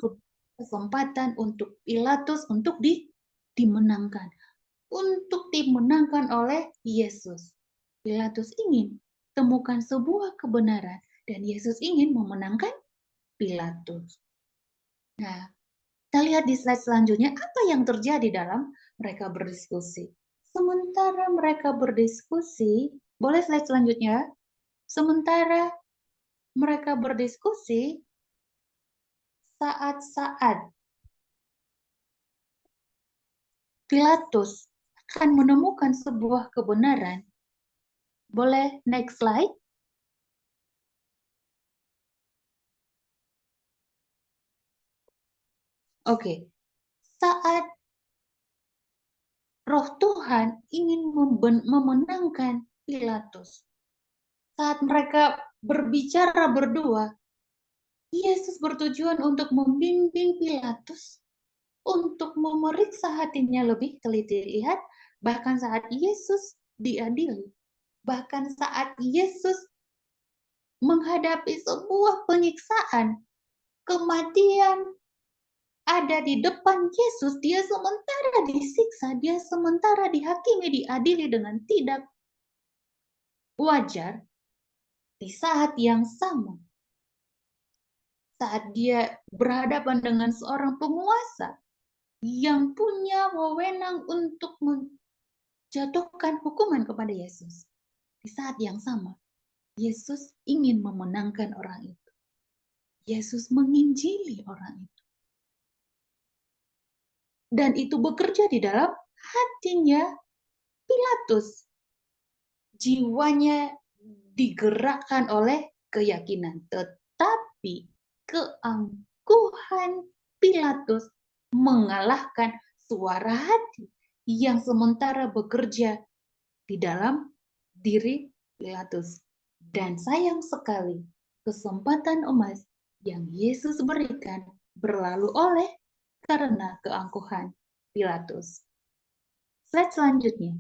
kesempatan untuk Pilatus untuk dimenangkan. Untuk dimenangkan oleh Yesus. Pilatus ingin temukan sebuah kebenaran dan Yesus ingin memenangkan Pilatus. Nah, kita lihat di slide selanjutnya apa yang terjadi dalam mereka berdiskusi. Sementara mereka berdiskusi, boleh slide selanjutnya? Sementara mereka berdiskusi, saat-saat Pilatus akan menemukan sebuah kebenaran. Boleh next slide? Oke. Saat Roh Tuhan ingin memenangkan Pilatus. Saat mereka berbicara berdua, Yesus bertujuan untuk membimbing Pilatus untuk memeriksa hatinya lebih teliti. Lihat, bahkan saat Yesus diadili, bahkan saat Yesus menghadapi sebuah penyiksaan, kematian ada di depan Yesus, dia sementara disiksa, dia sementara dihakimi, diadili dengan tidak wajar. Di saat yang sama, saat dia berhadapan dengan seorang penguasa yang punya wewenang untuk menjatuhkan hukuman kepada Yesus. Di saat yang sama, Yesus ingin memenangkan orang itu. Yesus menginjili orang itu. Dan itu bekerja di dalam hatinya Pilatus. Jiwanya digerakkan oleh keyakinan. Tetapi keangkuhan Pilatus mengalahkan suara hati yang sementara bekerja di dalam diri Pilatus. Dan sayang sekali, kesempatan emas yang Yesus berikan berlalu oleh karena keangkuhan Pilatus. Slide selanjutnya.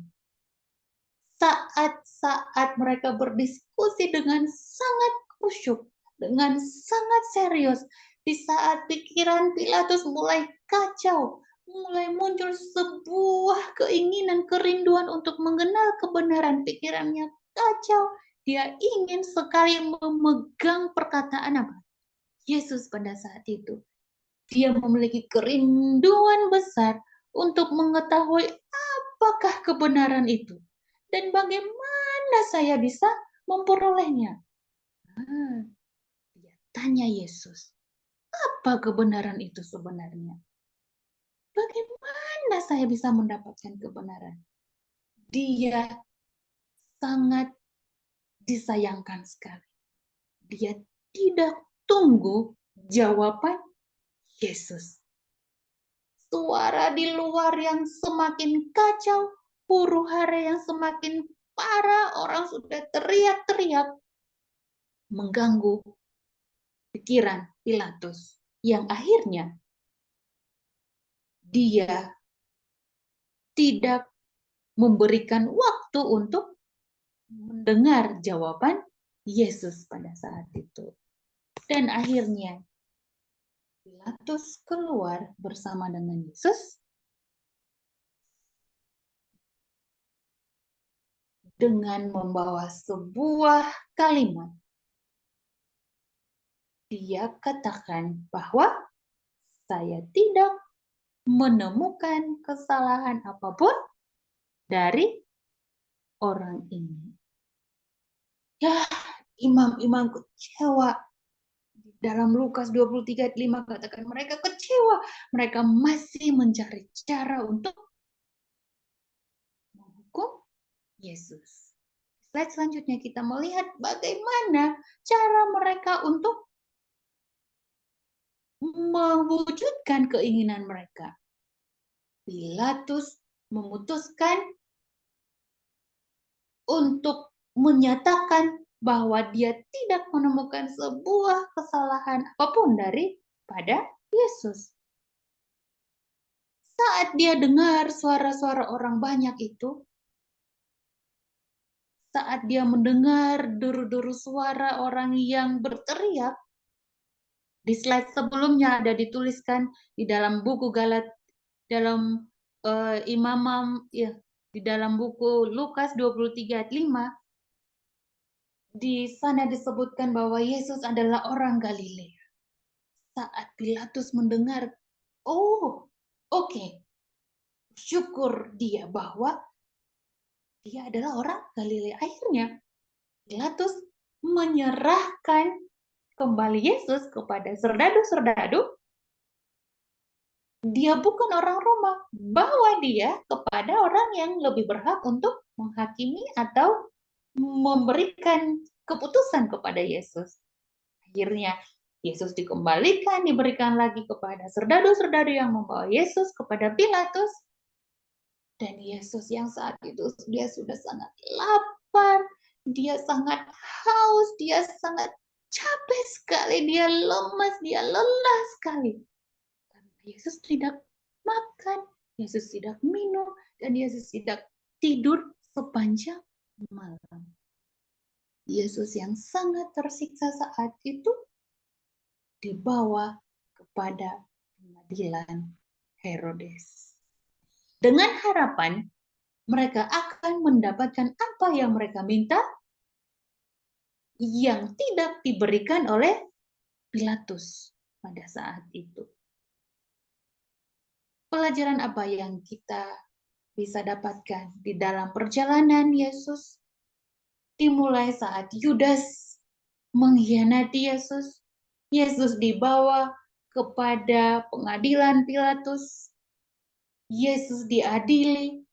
Saat-saat mereka berdiskusi dengan sangat khusyuk, dengan sangat serius, Di saat pikiran Pilatus mulai kacau, mulai muncul sebuah keinginan, kerinduan untuk mengenal kebenaran. Pikirannya kacau. Dia ingin sekali memegang perkataan apa? Yesus pada saat itu. Dia memiliki kerinduan besar untuk mengetahui apakah kebenaran itu dan bagaimana saya bisa memperolehnya. Dia tanya Yesus, apa kebenaran itu sebenarnya? Bagaimana saya bisa mendapatkan kebenaran? Dia sangat disayangkan sekali. Dia tidak tunggu jawaban Yesus. Suara di luar yang semakin kacau, huru-hara yang semakin parah, orang sudah teriak-teriak, mengganggu pikiran Pilatus, yang akhirnya dia tidak memberikan waktu untuk mendengar jawaban Yesus pada saat itu. Dan akhirnya Pilatus keluar bersama dengan Yesus dengan membawa sebuah kalimat. Dia katakan bahwa saya tidak menemukan kesalahan apapun dari orang ini. Ya, imam-imam kecewa. Dalam Lukas 23 ayat 5 katakan mereka kecewa. Mereka masih mencari cara untuk menghukum Yesus. Slide selanjutnya kita melihat bagaimana cara mereka untuk mewujudkan keinginan mereka. Pilatus memutuskan untuk menyatakan bahwa dia tidak menemukan sebuah kesalahan apapun daripada Yesus. Saat dia dengar suara-suara orang banyak itu, saat dia mendengar deru-deru suara orang yang berteriak, di slide sebelumnya ada dituliskan di dalam buku dalam di dalam buku Lukas 23 ayat 5, di sana disebutkan bahwa Yesus adalah orang Galilea. Saat Pilatus mendengar, oke, syukur dia bahwa dia adalah orang Galilea. Akhirnya Pilatus menyerahkan kembali Yesus kepada serdadu-serdadu. Dia bukan orang Roma, bawa dia kepada orang yang lebih berhak untuk menghakimi atau memberikan keputusan kepada Yesus. Akhirnya Yesus dikembalikan, diberikan lagi kepada serdadu-serdadu yang membawa Yesus kepada Pilatus. Dan Yesus yang saat itu dia sudah sangat lapar, dia sangat haus, dia sangat capek sekali, dia lemas, dia lelah sekali. Yesus tidak makan, Yesus tidak minum, dan Yesus tidak tidur sepanjang malam. Yesus yang sangat tersiksa saat itu dibawa kepada pengadilan Herodes. Dengan harapan mereka akan mendapatkan apa yang mereka minta yang tidak diberikan oleh Pilatus pada saat itu. Pelajaran apa yang kita bisa dapatkan di dalam perjalanan Yesus? Dimulai saat Yudas mengkhianati Yesus. Yesus dibawa kepada pengadilan Pilatus. Yesus diadili,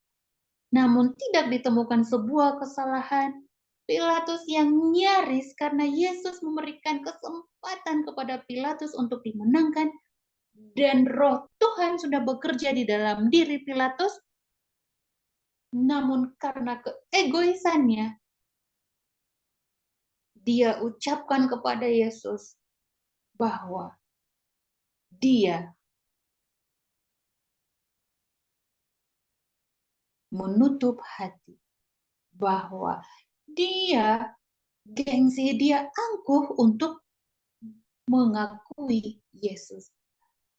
namun tidak ditemukan sebuah kesalahan. Pilatus yang nyaris karena Yesus memberikan kesempatan kepada Pilatus untuk dimenangkan, dan roh Tuhan sudah bekerja di dalam diri Pilatus, namun karena keegoisannya, dia ucapkan kepada Yesus bahwa dia menutup hati, bahwa dia gengsi, dia angkuh untuk mengakui Yesus.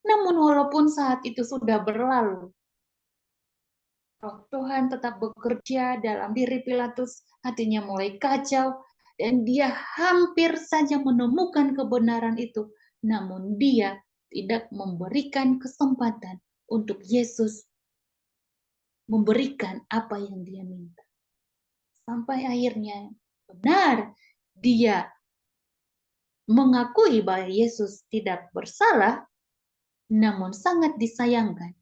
Namun walaupun saat itu sudah berlalu, Roh Tuhan tetap bekerja dalam diri Pilatus, hatinya mulai kacau, dan dia hampir saja menemukan kebenaran itu. Namun dia tidak memberikan kesempatan untuk Yesus memberikan apa yang dia minta. Sampai akhirnya benar dia mengakui bahwa Yesus tidak bersalah, namun sangat disayangkan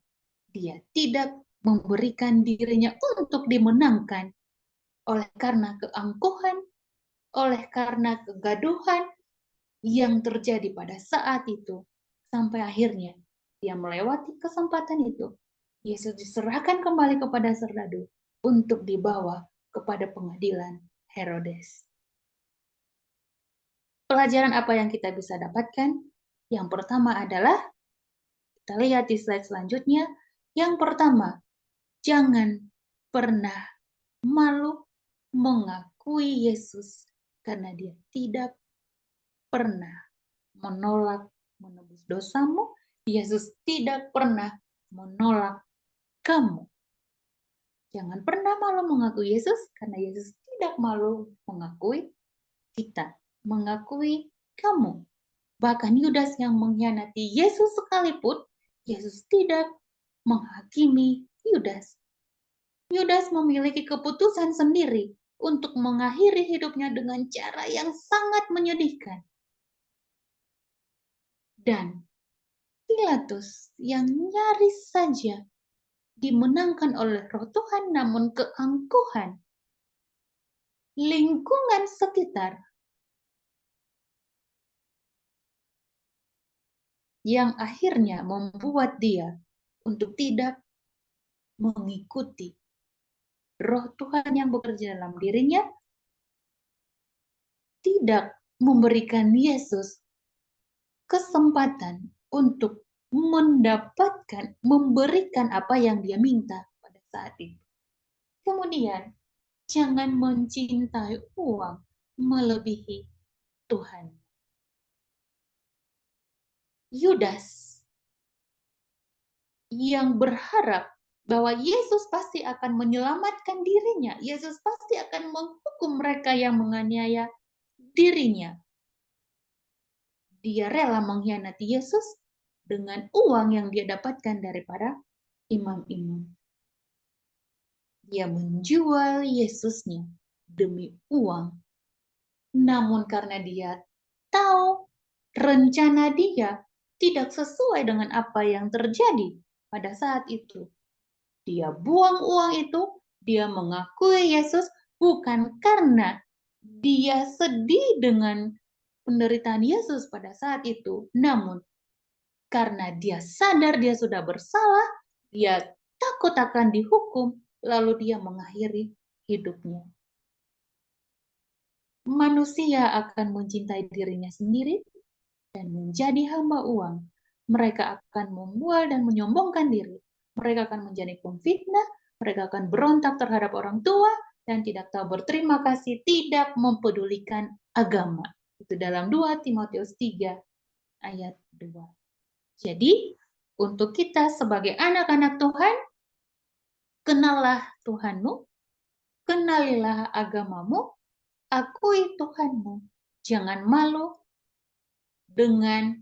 dia tidak memberikan dirinya untuk dimenangkan oleh karena keangkuhan, oleh karena kegaduhan yang terjadi pada saat itu. Sampai akhirnya dia melewati kesempatan itu. Yesus diserahkan kembali kepada serdadu untuk dibawa kepada pengadilan Herodes. Pelajaran apa yang kita bisa dapatkan? Yang pertama adalah, kita lihat di slide selanjutnya. Yang pertama, jangan pernah malu mengakui Yesus karena dia tidak pernah menolak menebus dosamu. Yesus tidak pernah menolak kamu. Jangan pernah malu mengakui Yesus karena Yesus tidak malu mengakui kita, mengakui kamu. Bahkan Yudas yang mengkhianati Yesus sekalipun, Yesus tidak menghakimi Yudas. Yudas memiliki keputusan sendiri untuk mengakhiri hidupnya dengan cara yang sangat menyedihkan. Dan Pilatus yang nyaris saja dimenangkan oleh Roh Tuhan, namun keangkuhan lingkungan sekitar yang akhirnya membuat dia untuk tidak mengikuti Roh Tuhan yang bekerja dalam dirinya, tidak memberikan Yesus kesempatan untuk mendapatkan, memberikan apa yang dia minta pada saat itu. Kemudian, jangan mencintai uang melebihi Tuhan. Yudas yang berharap bahwa Yesus pasti akan menyelamatkan dirinya, Yesus pasti akan menghukum mereka yang menganiaya dirinya. Dia rela mengkhianati Yesus dengan uang yang dia dapatkan daripada imam-imam. Dia menjual Yesusnya demi uang. Namun karena dia tahu rencana dia tidak sesuai dengan apa yang terjadi pada saat itu, dia buang uang itu, dia mengakui Yesus bukan karena dia sedih dengan penderitaan Yesus pada saat itu, namun karena dia sadar dia sudah bersalah, dia takut akan dihukum, lalu dia mengakhiri hidupnya. Manusia akan mencintai dirinya sendiri dan menjadi hamba uang. Mereka akan membual dan menyombongkan diri. Mereka akan menjadi pemfitnah, mereka akan berontak terhadap orang tua, dan tidak tahu berterima kasih, tidak mempedulikan agama. Itu dalam 2 Timotius 3 ayat 2. Jadi, untuk kita sebagai anak-anak Tuhan, kenallah Tuhanmu, kenalilah agamamu, akui Tuhanmu. Jangan malu dengan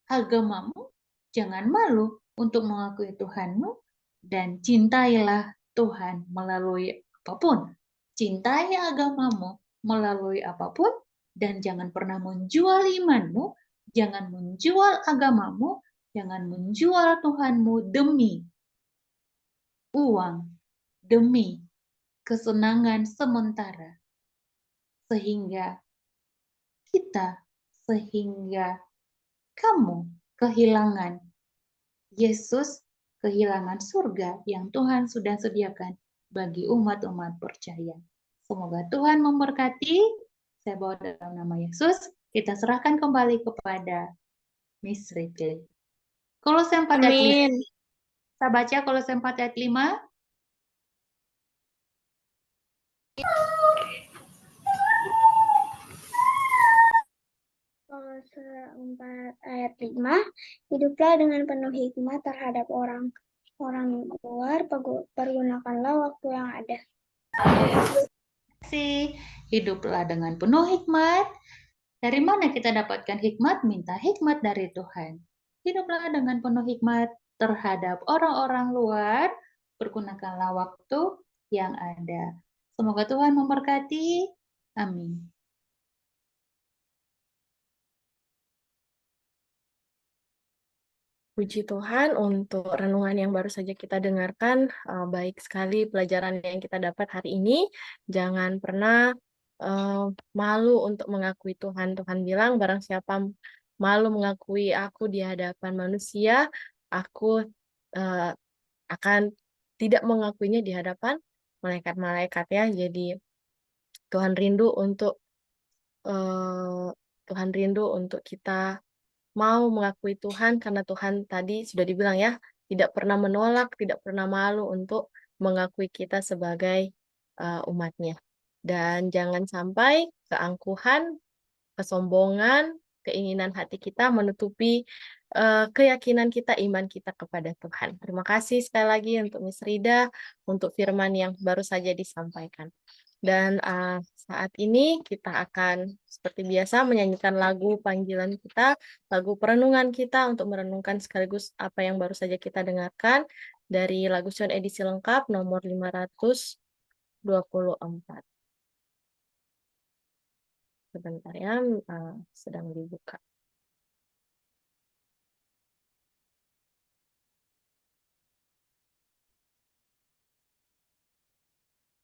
agamamu, jangan malu untuk mengakui Tuhanmu, dan cintailah Tuhan melalui apapun. Cintai agamamu melalui apapun, dan jangan pernah menjual imanmu, jangan menjual agamamu, jangan menjual Tuhanmu demi uang, demi kesenangan sementara, sehingga kamu kehilangan Yesus, kehilangan surga yang Tuhan sudah sediakan bagi umat-umat percaya. Semoga Tuhan memberkati. Saya bawa dalam nama Yesus. Kita serahkan kembali kepada Miss Ridley. Kolose 4 ayat 5. Kita baca Kolose 4 ayat 5. 4 ayat 5, hiduplah dengan penuh hikmat terhadap orang luar, pergunakanlah waktu yang ada. Hiduplah dengan penuh hikmat. Dari mana kita dapatkan hikmat? Minta hikmat dari Tuhan. Hiduplah dengan penuh hikmat terhadap orang-orang luar. Pergunakanlah waktu yang ada. Semoga Tuhan memberkati. Amin. Puji Tuhan untuk renungan yang baru saja kita dengarkan. Baik sekali pelajaran yang kita dapat hari ini. Jangan pernah malu untuk mengakui Tuhan. Tuhan bilang, barang siapa malu mengakui aku di hadapan manusia, aku akan tidak mengakuinya di hadapan malaikat-malaikat ya. Jadi Tuhan rindu untuk kita mau mengakui Tuhan, karena Tuhan tadi sudah dibilang ya, tidak pernah menolak, tidak pernah malu untuk mengakui kita sebagai umatnya. Dan jangan sampai keangkuhan, kesombongan, keinginan hati kita menutupi keyakinan kita, iman kita kepada Tuhan. Terima kasih sekali lagi untuk Miss Rida, untuk firman yang baru saja disampaikan. Dan saat ini kita akan seperti biasa menyanyikan lagu panggilan kita, lagu perenungan kita untuk merenungkan sekaligus apa yang baru saja kita dengarkan dari lagu Sion edisi lengkap nomor 524. Sebentar ya, sedang dibuka.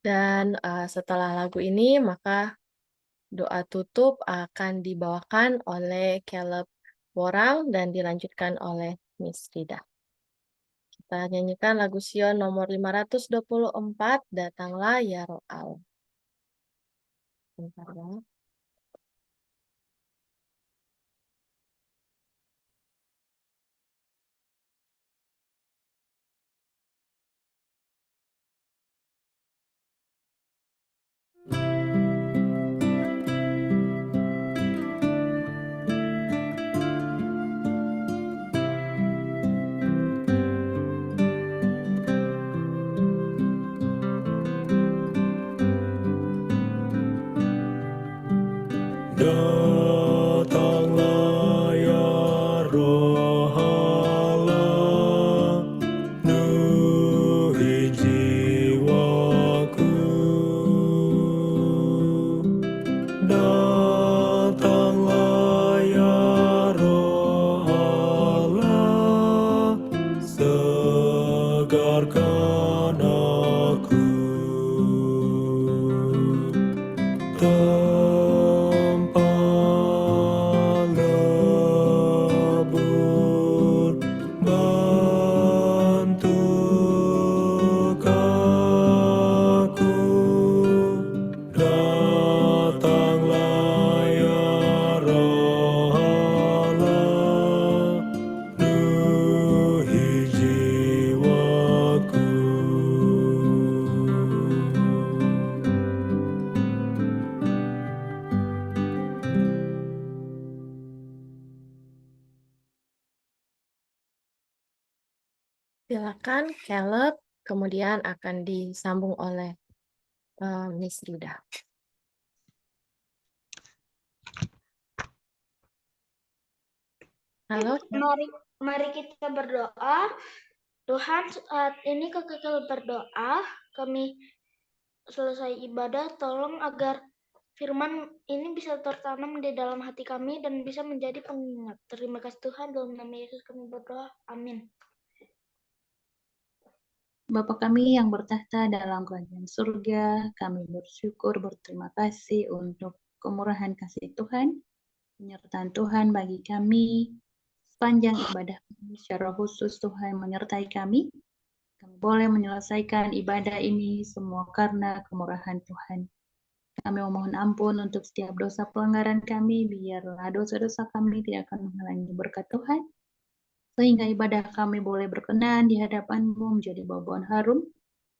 Dan setelah lagu ini, maka doa tutup akan dibawakan oleh Caleb Worang dan dilanjutkan oleh Miss Rida. Kita nyanyikan lagu Sion nomor 524, Datanglah ya Roh Allah. Bentar ya. Datanglah ya Roh Allah, penuhi jiwaku. Datanglah ya Roh Allah, segarkan aku. Tempat lebur bentuk aku. Datanglah ya Roh Allah, penuhi jiwaku. Silakan Caleb, kemudian akan disambung oleh Miss Rida. Halo, Mari kita berdoa. Tuhan, saat ini kekal berdoa, kami selesai ibadah, tolong agar firman ini bisa tertanam di dalam hati kami dan bisa menjadi pengingat. Terima kasih Tuhan, dalam nama Yesus kami berdoa. Amin. Bapa kami yang bertahta dalam kerajaan surga, kami bersyukur, berterima kasih untuk kemurahan kasih Tuhan, penyertaan Tuhan bagi kami. Sepanjang ibadah kami, secara khusus Tuhan menyertai kami. Kami boleh menyelesaikan ibadah ini semua karena kemurahan Tuhan. Kami memohon ampun untuk setiap dosa pelanggaran kami, biarlah dosa-dosa kami tidak akan menghalangi berkat Tuhan, sehingga ibadah kami boleh berkenan di hadapan-Mu menjadi bauan harum,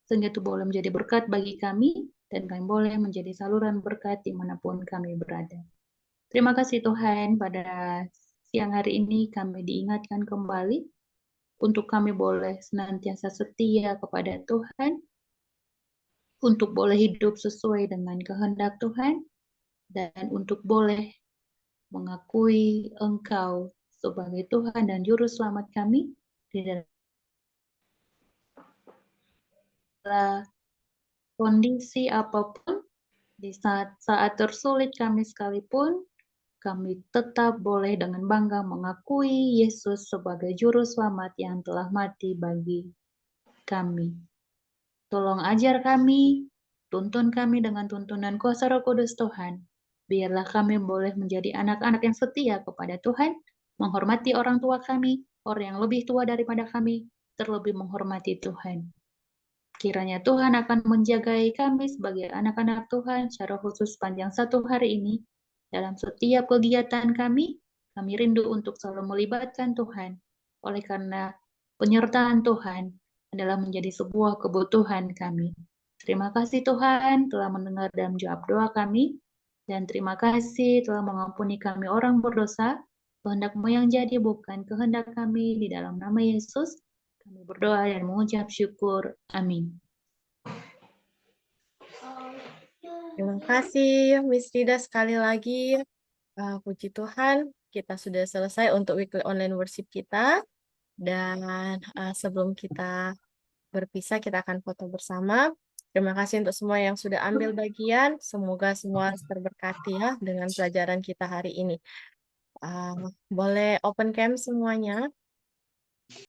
sehingga itu boleh menjadi berkat bagi kami, dan kami boleh menjadi saluran berkat dimanapun kami berada. Terima kasih Tuhan, pada siang hari ini kami diingatkan kembali untuk kami boleh senantiasa setia kepada Tuhan, untuk boleh hidup sesuai dengan kehendak Tuhan, dan untuk boleh mengakui Engkau sebagai Tuhan dan Juru Selamat kami di dalam kondisi apapun, di saat tersulit kami sekalipun, kami tetap boleh dengan bangga mengakui Yesus sebagai Juru Selamat yang telah mati bagi kami. Tolong ajar kami, tuntun kami dengan tuntunan kuasa Roh Kudus Tuhan. Biarlah kami boleh menjadi anak-anak yang setia kepada Tuhan, menghormati orang tua kami, orang yang lebih tua daripada kami, terlebih menghormati Tuhan. Kiranya Tuhan akan menjagai kami sebagai anak-anak Tuhan secara khusus sepanjang satu hari ini. Dalam setiap kegiatan kami rindu untuk selalu melibatkan Tuhan. Oleh karena penyertaan Tuhan adalah menjadi sebuah kebutuhan kami. Terima kasih Tuhan telah mendengar dan menjawab doa kami. Dan terima kasih telah mengampuni kami orang berdosa. Kehendak-Mu yang jadi bukan kehendak kami, di dalam nama Yesus. Kami berdoa dan mengucap syukur. Amin. Terima kasih Miss Rida sekali lagi. Puji Tuhan, kita sudah selesai untuk weekly online worship kita. Dan sebelum kita berpisah, kita akan foto bersama. Terima kasih untuk semua yang sudah ambil bagian. Semoga semua terberkati ya dengan pelajaran kita hari ini. Boleh open cam semuanya.